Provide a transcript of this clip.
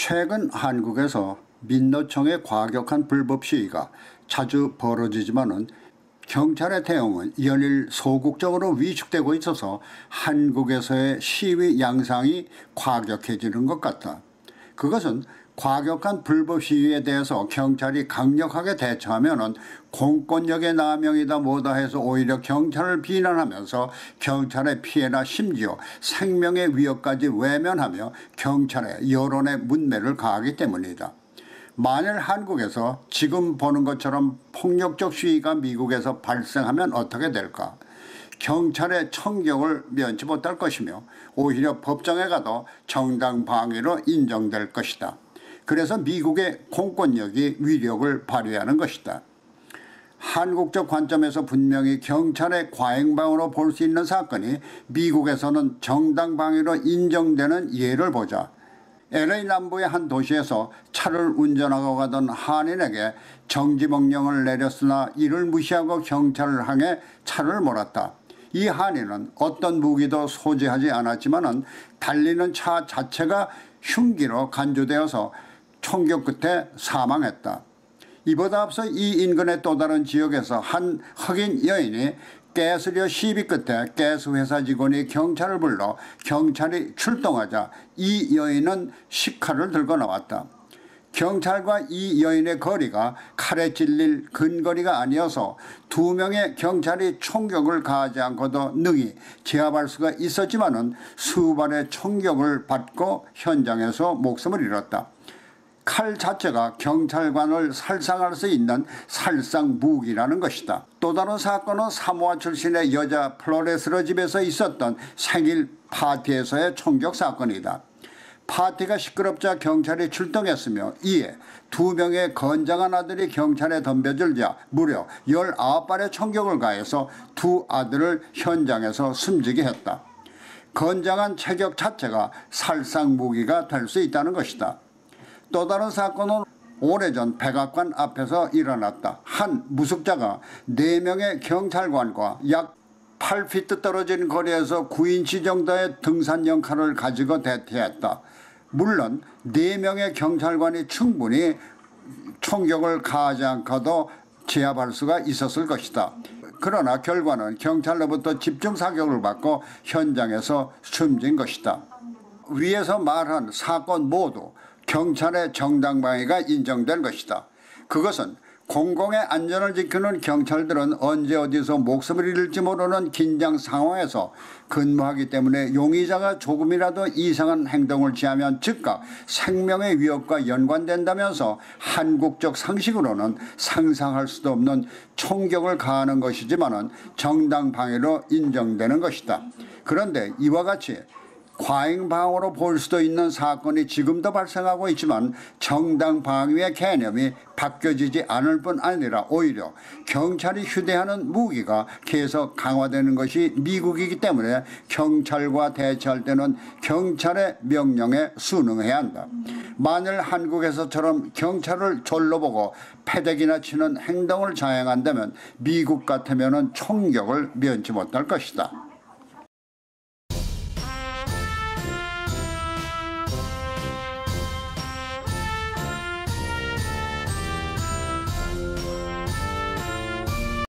최근 한국에서 민노총의 과격한 불법 시위가 자주 벌어지지만은 경찰의 대응은 연일 소극적으로 위축되고 있어서 한국에서의 시위 양상이 과격해지는 것 같다. 그것은 과격한 불법 시위에 대해서 경찰이 강력하게 대처하면은 공권력의 남용이다 뭐다 해서 오히려 경찰을 비난하면서 경찰의 피해나 심지어 생명의 위협까지 외면하며 경찰의 여론의 문매를 가하기 때문이다. 만일 한국에서 지금 보는 것처럼 폭력적 시위가 미국에서 발생하면 어떻게 될까? 경찰의 총격을 면치 못할 것이며 오히려 법정에 가도 정당 방위로 인정될 것이다. 그래서 미국의 공권력이 위력을 발휘하는 것이다. 한국적 관점에서 분명히 경찰의 과잉방어로 볼 수 있는 사건이 미국에서는 정당 방위로 인정되는 예를 보자. LA 남부의 한 도시에서 차를 운전하고 가던 한인에게 정지 명령을 내렸으나 이를 무시하고 경찰을 향해 차를 몰았다. 이 한인은 어떤 무기도 소지하지 않았지만 달리는 차 자체가 흉기로 간주되어서 총격 끝에 사망했다. 이보다 앞서 이 인근의 또 다른 지역에서 한 흑인 여인이 가스료 시비 끝에 가스회사 직원이 경찰을 불러 경찰이 출동하자 이 여인은 식칼을 들고 나왔다. 경찰과 이 여인의 거리가 칼에 찔릴 근거리가 아니어서 두 명의 경찰이 총격을 가하지 않고도 능히 제압할 수가 있었지만은 수발의 총격을 받고 현장에서 목숨을 잃었다. 칼 자체가 경찰관을 살상할 수 있는 살상 무기라는 것이다. 또 다른 사건은 사모아 출신의 여자 플로레스러 집에서 있었던 생일 파티에서의 총격 사건이다. 파티가 시끄럽자 경찰이 출동했으며 이에 두 명의 건장한 아들이 경찰에 덤벼들자 무려 19발의 총격을 가해서 두 아들을 현장에서 숨지게 했다. 건장한 체격 자체가 살상 무기가 될 수 있다는 것이다. 또 다른 사건은 오래전 백악관 앞에서 일어났다. 한 무속자가 4명의 경찰관과 약 8피트 떨어진 거리에서 9인치 정도의 등산용 칼을 가지고 대피했다. 물론 4명의 경찰관이 충분히 총격을 가하지 않고도 제압할 수가 있었을 것이다. 그러나 결과는 경찰로부터 집중 사격을 받고 현장에서 숨진 것이다. 위에서 말한 사건 모두 경찰의 정당 방위가 인정된 것이다. 그것은 공공의 안전을 지키는 경찰들은 언제 어디서 목숨을 잃을지 모르는 긴장 상황에서 근무하기 때문에 용의자가 조금이라도 이상한 행동을 취하면 즉각 생명의 위협과 연관된다면서 한국적 상식으로는 상상할 수도 없는 총격을 가하는 것이지만 정당 방위로 인정되는 것이다. 그런데 이와 같이 과잉방어로 볼 수도 있는 사건이 지금도 발생하고 있지만 정당 방위의 개념이 바뀌어지지 않을 뿐 아니라 오히려 경찰이 휴대하는 무기가 계속 강화되는 것이 미국이기 때문에 경찰과 대처할 때는 경찰의 명령에 순응해야 한다. 만일 한국에서처럼 경찰을 졸로 보고 패대기나 치는 행동을 자행한다면 미국 같으면 총격을 면치 못할 것이다.